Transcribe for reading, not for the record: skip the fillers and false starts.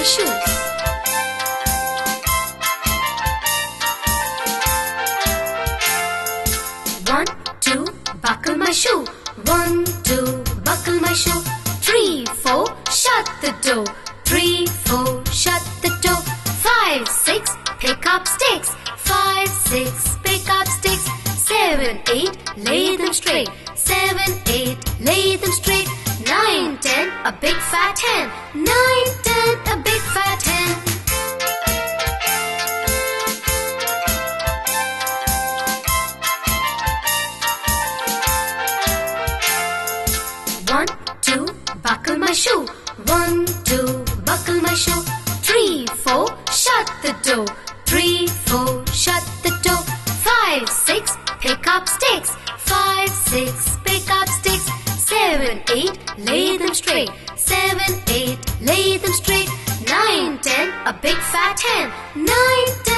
shoe. 1, 2, buckle my shoe. 1, 2, buckle my shoe. 3, 4, shut the door. 3, 4, shut the door. 5, 6, pick up sticks. 5, 6, pick up sticks. 7, 8, lay them straight. 7, 8, lay them straight. 9, 10, a big fat hen. 9, 10, a big fat hen. 1, 2, buckle my shoe. 1, 2, buckle my shoe. 3, 4, shut the door. 3, 4, shut the door. 5, 6, pick up sticks. 5, 6, pick up sticks. 7, 8, lay them straight. 7, 8, lay them straight. 9, 10, a big fat hen. 9, 10.